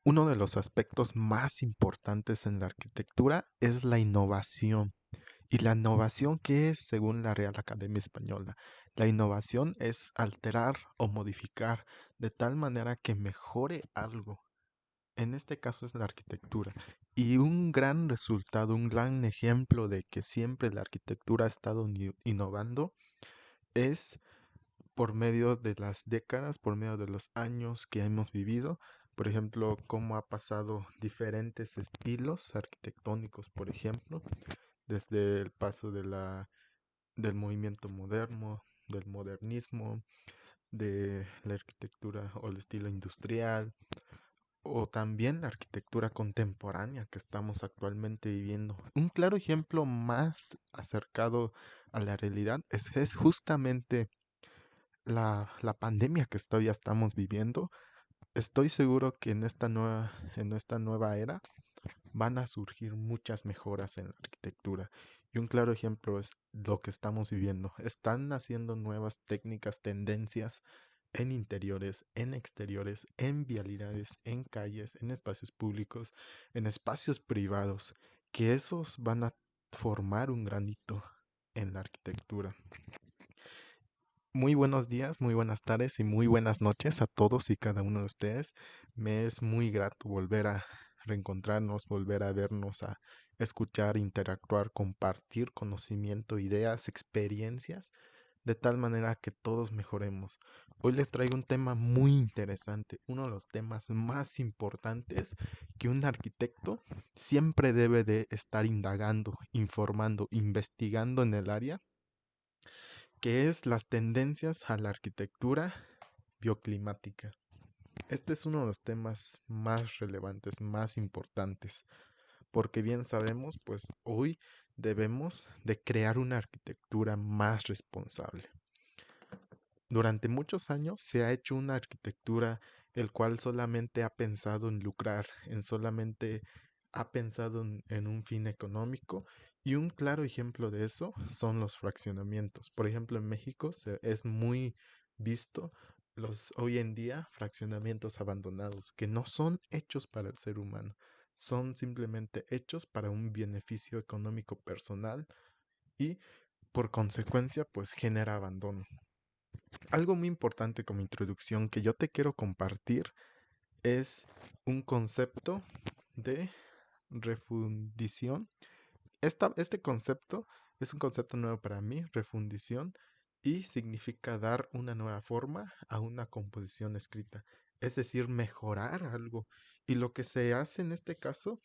Uno de los aspectos más importantes en la arquitectura es la innovación. ¿Y la innovación qué es según la Real Academia Española? La innovación es alterar o modificar de tal manera que mejore algo. En este caso es la arquitectura. Y un gran resultado, un gran ejemplo de que siempre la arquitectura ha estado innovando es por medio de las décadas, por medio de los años que hemos vivido. Por ejemplo, cómo ha pasado diferentes estilos arquitectónicos, por ejemplo, desde el paso del movimiento moderno, del modernismo, de la arquitectura o el estilo industrial, o también la arquitectura contemporánea que estamos actualmente viviendo. Un claro ejemplo más acercado a la realidad es justamente la pandemia que todavía estamos viviendo. Estoy seguro que en esta nueva era van a surgir muchas mejoras en la arquitectura. Y un claro ejemplo es lo que estamos viviendo. Están naciendo nuevas técnicas, tendencias en interiores, en exteriores, en vialidades, en calles, en espacios públicos, en espacios privados, que esos van a formar un granito en la arquitectura. Muy buenos días, muy buenas tardes y muy buenas noches a todos y cada uno de ustedes. Me es muy grato volver a reencontrarnos, volver a vernos, a escuchar, interactuar, compartir conocimiento, ideas, experiencias, de tal manera que todos mejoremos. Hoy les traigo un tema muy interesante, uno de los temas más importantes que un arquitecto siempre debe de estar indagando, informando, investigando en el área, que es las tendencias a la arquitectura bioclimática. Este es uno de los temas más relevantes, más importantes, porque bien sabemos, pues hoy debemos de crear una arquitectura más responsable. Durante muchos años se ha hecho una arquitectura el cual solamente ha pensado en lucrar, en solamente ha pensado en un fin económico, y un claro ejemplo de eso son los fraccionamientos. Por ejemplo, en México es muy visto los hoy en día fraccionamientos abandonados que no son hechos para el ser humano, son simplemente hechos para un beneficio económico personal y por consecuencia pues genera abandono. Algo muy importante como introducción que yo te quiero compartir es un concepto de refundición. Este concepto es un concepto nuevo para mí, refundición, y significa dar una nueva forma a una composición escrita, es decir, mejorar algo. Y lo que se hace en este caso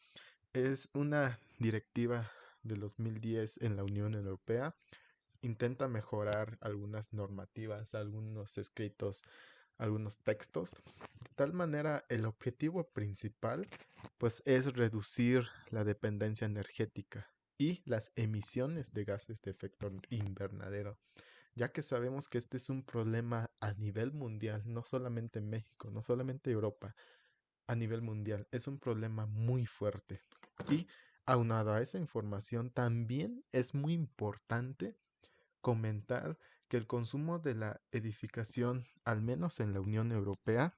es una directiva de 2010 en la Unión Europea. Intenta mejorar algunas normativas, algunos escritos, algunos textos. De tal manera, el objetivo principal pues es reducir la dependencia energética y las emisiones de gases de efecto invernadero, ya que sabemos que este es un problema a nivel mundial, no solamente en México, no solamente Europa, a nivel mundial. Es un problema muy fuerte. Y aunado a esa información, también es muy importante comentar que el consumo de la edificación, al menos en la Unión Europea,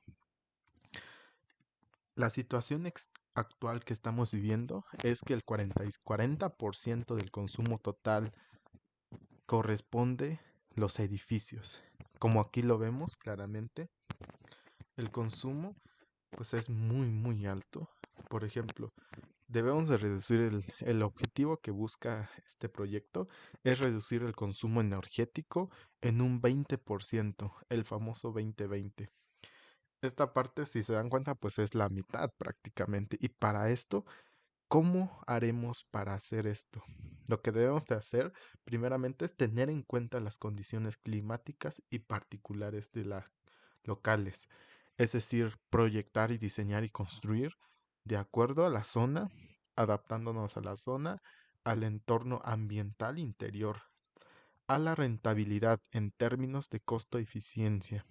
la situación actual que estamos viviendo es que el 40% del consumo total corresponde los edificios. Como aquí lo vemos claramente, el consumo pues es muy alto. Por ejemplo, debemos de reducir el objetivo que busca este proyecto es reducir el consumo energético en un 20%, el famoso 20-20. Esta parte, si se dan cuenta, pues es la mitad prácticamente. Y para esto, ¿cómo haremos para hacer esto? Lo que debemos de hacer, primeramente, es tener en cuenta las condiciones climáticas y particulares de las locales. Es decir, proyectar y diseñar y construir de acuerdo a la zona, adaptándonos a la zona, al entorno ambiental interior, a la rentabilidad en términos de costo-eficiencia.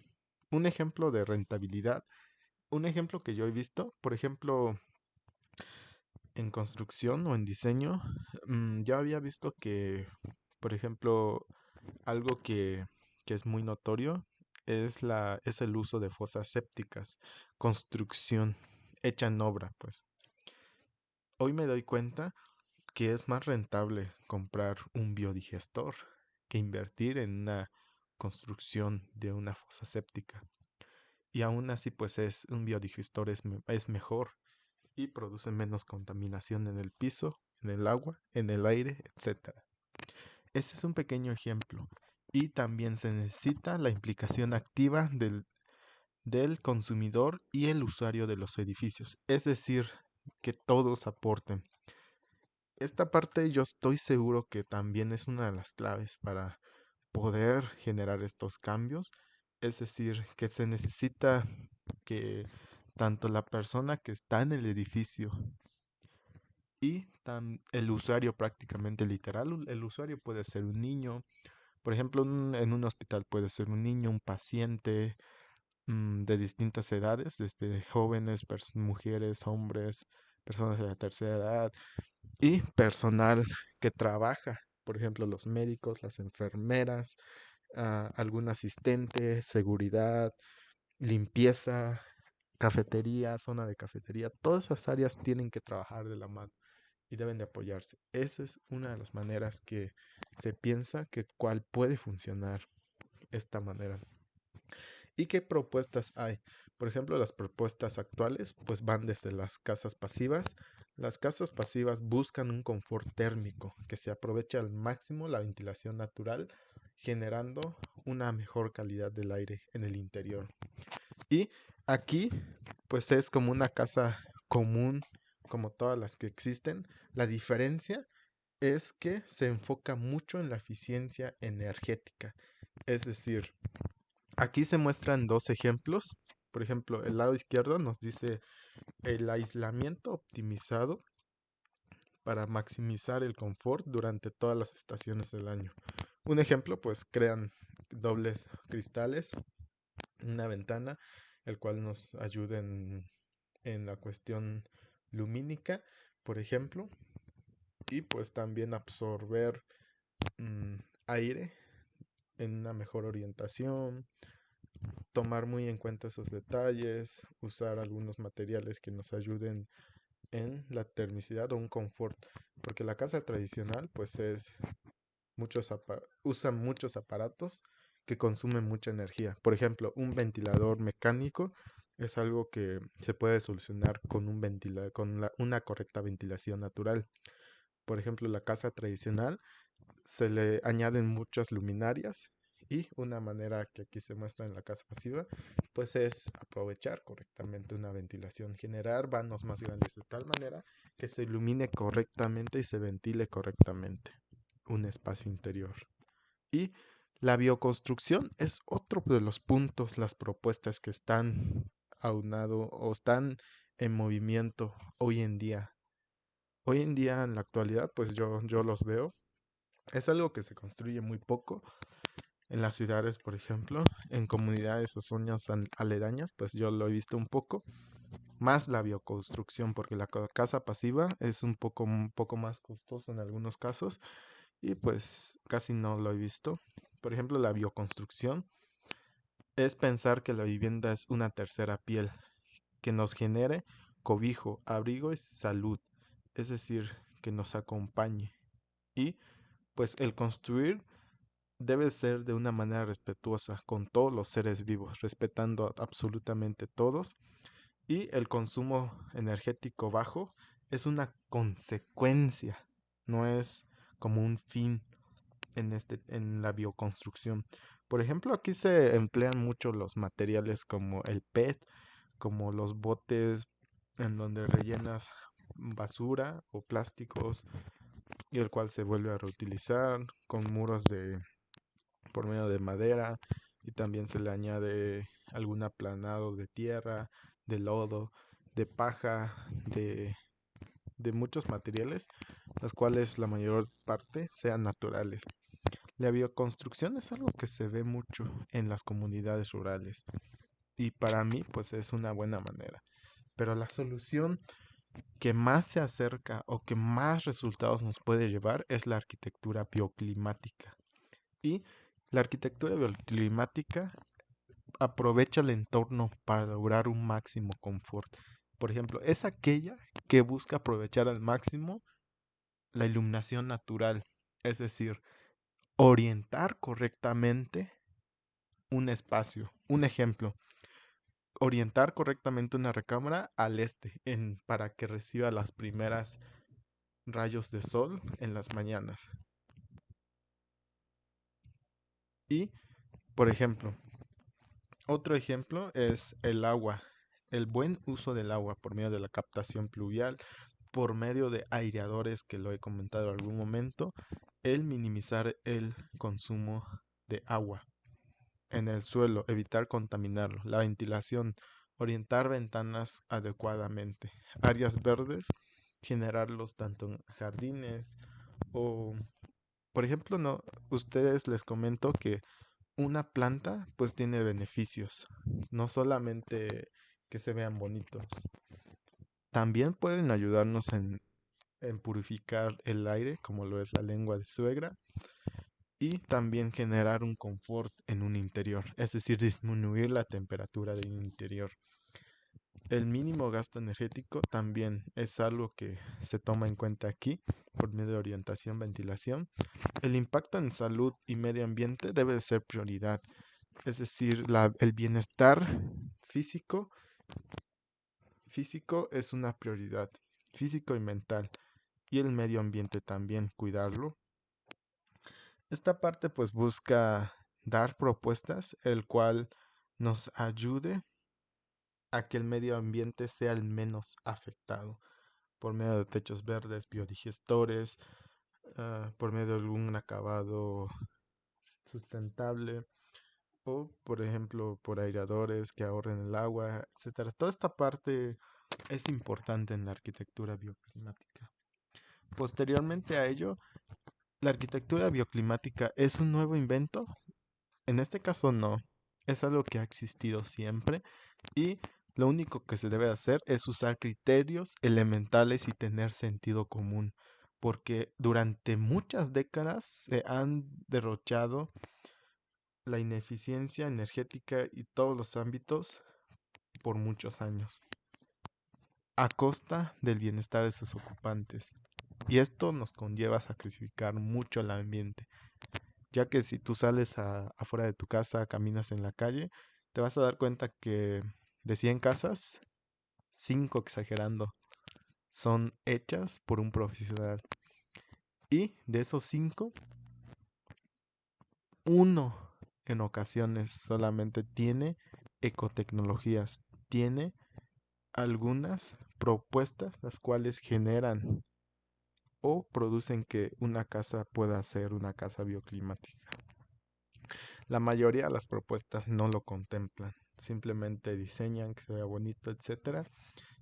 Un ejemplo de rentabilidad, un ejemplo que yo he visto, por ejemplo, en construcción o en diseño, yo había visto que, por ejemplo, algo que es muy notorio es el uso de fosas sépticas, construcción. hecha en obra, pues. Hoy me doy cuenta que es más rentable comprar un biodigestor que invertir en una construcción de una fosa séptica. Y aún así, pues un biodigestor es mejor y produce menos contaminación en el piso, en el agua, en el aire, etcétera. Ese es un pequeño ejemplo. Y también se necesita la implicación activa del consumidor y el usuario de los edificios. Es decir, que todos aporten. Esta parte yo estoy seguro que también es una de las claves para poder generar estos cambios. Es decir, que se necesita que tanto la persona que está en el edificio y el usuario prácticamente literal, el usuario puede ser un niño, por ejemplo, en un hospital puede ser un niño, un paciente de distintas edades, desde jóvenes, mujeres, hombres, personas de la tercera edad y personal que trabaja, por ejemplo, los médicos, las enfermeras, algún asistente, seguridad, limpieza, cafetería, zona de cafetería, todas esas áreas tienen que trabajar de la mano y deben de apoyarse. Esa es una de las maneras que se piensa que cuál puede funcionar esta manera. ¿Y qué propuestas hay? Por ejemplo, las propuestas actuales pues van desde las casas pasivas. Las casas pasivas buscan un confort térmico que se aproveche al máximo la ventilación natural, generando una mejor calidad del aire en el interior. Y aquí pues es como una casa común como todas las que existen. La diferencia es que se enfoca mucho en la eficiencia energética. Es decir, aquí se muestran dos ejemplos. Por ejemplo, el lado izquierdo nos dice el aislamiento optimizado para maximizar el confort durante todas las estaciones del año. Un ejemplo, pues crean dobles cristales, una ventana, el cual nos ayuda en la cuestión lumínica, por ejemplo, y pues también absorber mm, aire en una mejor orientación, tomar muy en cuenta esos detalles, usar algunos materiales que nos ayuden en la termicidad o un confort, porque la casa tradicional pues usa muchos aparatos que consumen mucha energía. Por ejemplo, un ventilador mecánico es algo que se puede solucionar con una correcta ventilación natural. Por ejemplo, la casa tradicional se le añaden muchas luminarias y una manera que aquí se muestra en la casa pasiva, pues es aprovechar correctamente una ventilación, generar vanos más grandes de tal manera que se ilumine correctamente y se ventile correctamente un espacio interior. Y la bioconstrucción es otro de los puntos, las propuestas que están aunado o están en movimiento hoy en día. Hoy en día, en la actualidad, pues yo los veo. Es algo que se construye muy poco en las ciudades, por ejemplo, en comunidades o zonas aledañas, pues yo lo he visto un poco. Más la bioconstrucción, porque la casa pasiva es un poco más costosa en algunos casos y pues casi no lo he visto. Por ejemplo, la bioconstrucción es pensar que la vivienda es una tercera piel que nos genere cobijo, abrigo y salud, es decir, que nos acompañe. Y pues el construir debe ser de una manera respetuosa con todos los seres vivos, respetando absolutamente todos. Y el consumo energético bajo es una consecuencia, no es como un fin en la bioconstrucción. Por ejemplo, aquí se emplean mucho los materiales como el PET, como los botes en donde rellenas basura o plásticos y el cual se vuelve a reutilizar con muros por medio de madera y también se le añade algún aplanado de tierra, de lodo, de paja, de muchos materiales, los cuales la mayor parte sean naturales. La bioconstrucción es algo que se ve mucho en las comunidades rurales y para mí pues es una buena manera. Pero la solución que más se acerca o que más resultados nos puede llevar es la arquitectura bioclimática. Y la arquitectura bioclimática aprovecha el entorno para lograr un máximo confort. por ejemplo, es aquella que busca aprovechar al máximo la iluminación natural, es decir, orientar correctamente un espacio. Un ejemplo, orientar correctamente una recámara al este para que reciba las primeras rayos de sol en las mañanas. Y, por ejemplo, otro ejemplo es el agua. El buen uso del agua por medio de la captación pluvial, por medio de aireadores que lo he comentado en algún momento, el minimizar el consumo de agua en el suelo, evitar contaminarlo, la ventilación, orientar ventanas adecuadamente, áreas verdes, generarlos tanto en jardines o, por ejemplo, no, ustedes les comento que una planta pues tiene beneficios, no solamente que se vean bonitos, también pueden ayudarnos en purificar el aire, como lo es la lengua de suegra, y también generar un confort en un interior, es decir, disminuir la temperatura del interior. El mínimo gasto energético también es algo que se toma en cuenta aquí por medio de orientación, ventilación. El impacto en salud y medio ambiente debe de ser prioridad, es decir, el bienestar físico, físico es una prioridad, físico y mental, y el medio ambiente también, cuidarlo. Esta parte pues busca dar propuestas, el cual nos ayude a que el medio ambiente sea el menos afectado por medio de techos verdes, biodigestores, por medio de algún acabado sustentable o, por ejemplo, por aireadores que ahorren el agua, etcétera. Toda esta parte es importante en la arquitectura bioclimática. Posteriormente a ello, la arquitectura bioclimática es un nuevo invento. En este caso no, es algo que ha existido siempre y lo único que se debe hacer es usar criterios elementales y tener sentido común, porque durante muchas décadas se han derrochado la ineficiencia energética y todos los ámbitos por muchos años, a costa del bienestar de sus ocupantes. Y esto nos conlleva a sacrificar mucho el ambiente, ya que si tú sales afuera de tu casa, caminas en la calle, te vas a dar cuenta que de 100 casas, 5 exagerando, son hechas por un profesional. Y de esos 5, uno en ocasiones solamente tiene ecotecnologías, tiene algunas propuestas las cuales generan o producen que una casa pueda ser una casa bioclimática. La mayoría de las propuestas no lo contemplan, simplemente diseñan que se vea bonito, etcétera.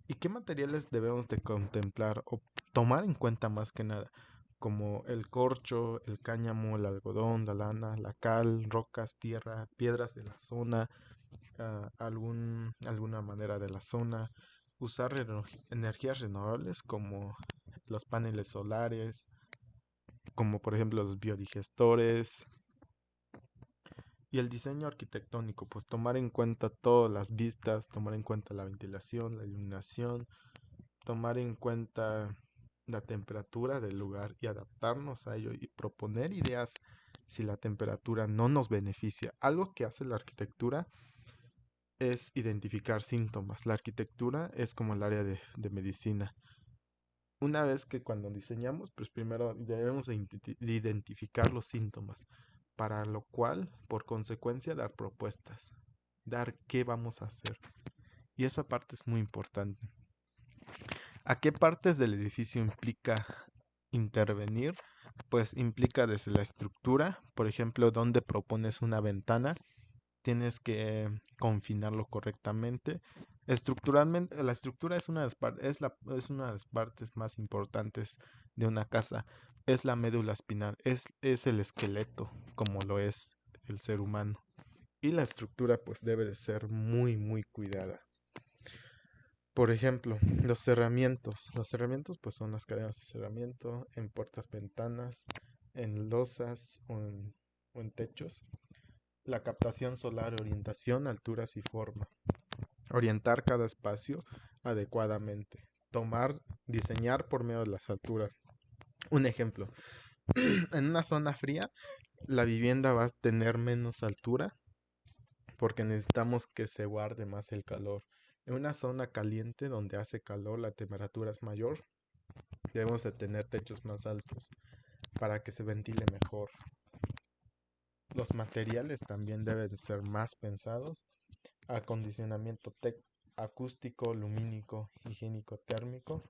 ¿Y qué materiales debemos de contemplar o tomar en cuenta más que nada? Como el corcho, el cáñamo, el algodón, la lana, la cal, rocas, tierra, piedras de la zona, alguna manera de la zona. Usar energías renovables como los paneles solares, como por ejemplo los biodigestores, y el diseño arquitectónico, pues tomar en cuenta todas las vistas, tomar en cuenta la ventilación, la iluminación, tomar en cuenta la temperatura del lugar y adaptarnos a ello y proponer ideas si la temperatura no nos beneficia. Algo que hace la arquitectura es identificar síntomas. La arquitectura es como el área de medicina. Una vez que cuando diseñamos, pues primero debemos de identificar los síntomas, para lo cual, por consecuencia, dar propuestas, dar qué vamos a hacer. Y esa parte es muy importante. ¿A qué partes del edificio implica intervenir? Pues implica desde la estructura, por ejemplo, donde propones una ventana, tienes que confinarlo correctamente. Estructuralmente, la estructura es es una de las partes más importantes de una casa. Es la médula espinal, es el esqueleto, como lo es el ser humano. Y la estructura pues debe de ser muy, muy cuidada. Por ejemplo, los cerramientos. Los cerramientos pues son las cadenas de cerramiento en puertas, ventanas, en losas o en techos. La captación solar, orientación, alturas y forma. Orientar cada espacio adecuadamente. Diseñar por medio de las alturas. Un ejemplo, en una zona fría, la vivienda va a tener menos altura porque necesitamos que se guarde más el calor. En una zona caliente donde hace calor, la temperatura es mayor, debemos de tener techos más altos para que se ventile mejor. Los materiales también deben ser más pensados. Acondicionamiento acústico, lumínico, higiénico, térmico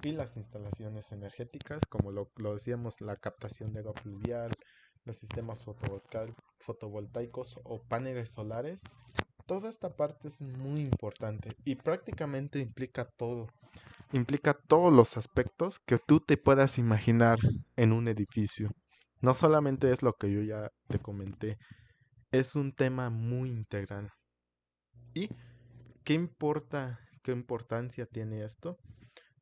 y las instalaciones energéticas, como lo decíamos, la captación de agua pluvial, los sistemas fotovoltaicos o paneles solares. Toda esta parte es muy importante y prácticamente implica todos los aspectos que tú te puedas imaginar en un edificio. No solamente es lo que yo ya te comenté, es un tema muy integral. ¿Y qué importancia tiene esto?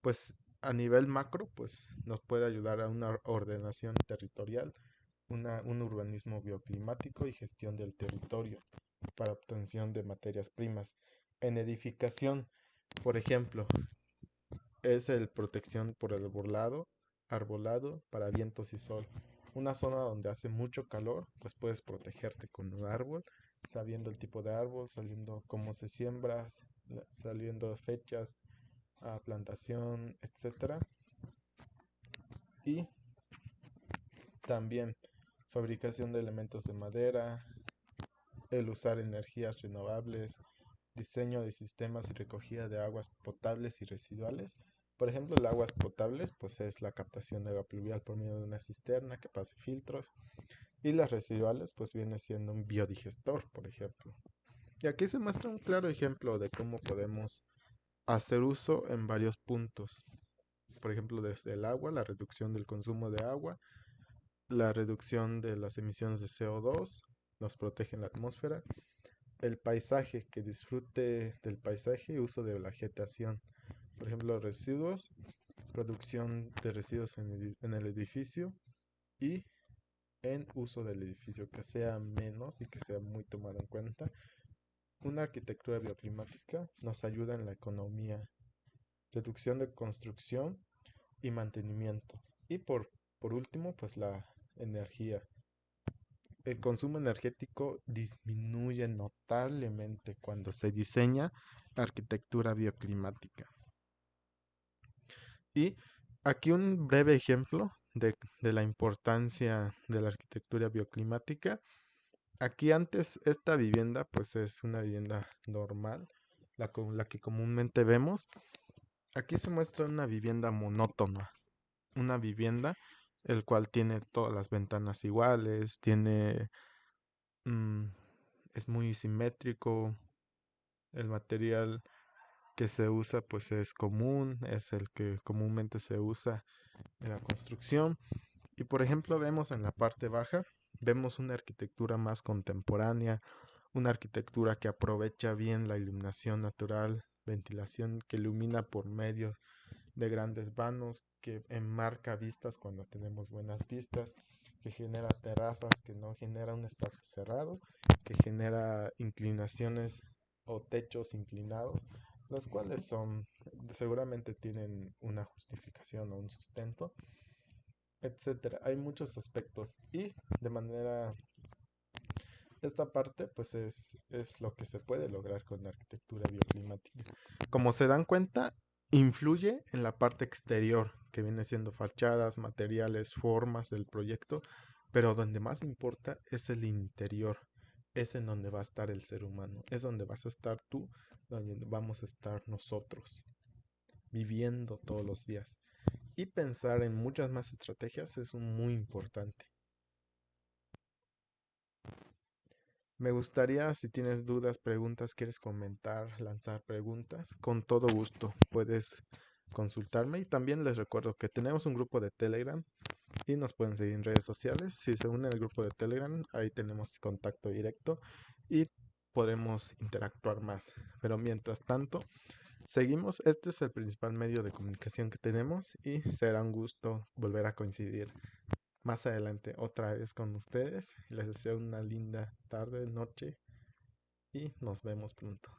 Pues a nivel macro, pues nos puede ayudar a una ordenación territorial, un urbanismo bioclimático y gestión del territorio para obtención de materias primas. En edificación, por ejemplo, es el protección por el arbolado para vientos y sol. Una zona donde hace mucho calor, pues puedes protegerte con un árbol, sabiendo el tipo de árbol, saliendo cómo se siembra, saliendo fechas, plantación, etcétera. Y también fabricación de elementos de madera, el usar energías renovables, diseño de sistemas y recogida de aguas potables y residuales. Por ejemplo, el aguas potables pues es la captación de agua pluvial por medio de una cisterna que pase filtros y las residuales pues viene siendo un biodigestor, por ejemplo. Y aquí se muestra un claro ejemplo de cómo podemos hacer uso en varios puntos. Por ejemplo, desde el agua, la reducción del consumo de agua, la reducción de las emisiones de CO2, nos protege en la atmósfera, el paisaje, que disfrute del paisaje y uso de vegetación. Por ejemplo, residuos, producción de residuos en el edificio y en uso del edificio, que sea menos y que sea muy tomado en cuenta. Una arquitectura bioclimática nos ayuda en la economía, reducción de construcción y mantenimiento. Y por último, pues la energía. El consumo energético disminuye notablemente cuando se diseña arquitectura bioclimática. Y aquí un breve ejemplo de la importancia de la arquitectura bioclimática. Aquí antes esta vivienda pues es una vivienda normal, la que comúnmente vemos. Aquí se muestra una vivienda monótona, una vivienda el cual tiene todas las ventanas iguales, mm, es muy simétrico, el material que se usa pues es común, es el que comúnmente se usa en la construcción. Y por ejemplo vemos en la parte baja, vemos una arquitectura más contemporánea, una arquitectura que aprovecha bien la iluminación natural, ventilación que ilumina por medio de grandes vanos, que enmarca vistas cuando tenemos buenas vistas, que genera terrazas, que no genera un espacio cerrado, que genera inclinaciones o techos inclinados, los cuales seguramente tienen una justificación o un sustento, etcétera. Hay muchos aspectos y de manera esta parte pues es lo que se puede lograr con la arquitectura bioclimática. Como se dan cuenta, influye en la parte exterior, que viene siendo fachadas, materiales, formas del proyecto, pero donde más importa es el interior. Es en donde va a estar el ser humano, es donde vas a estar tú, donde vamos a estar nosotros, viviendo todos los días. Y pensar en muchas más estrategias es muy importante. Me gustaría, si tienes dudas, preguntas, quieres comentar, lanzar preguntas, con todo gusto puedes consultarme. Y también les recuerdo que tenemos un grupo de Telegram y nos pueden seguir en redes sociales. Si se unen al grupo de Telegram, ahí tenemos contacto directo y podremos interactuar más. Pero mientras tanto, seguimos. Este es el principal medio de comunicación que tenemos y será un gusto volver a coincidir más adelante otra vez con ustedes. Les deseo una linda tarde, noche y nos vemos pronto.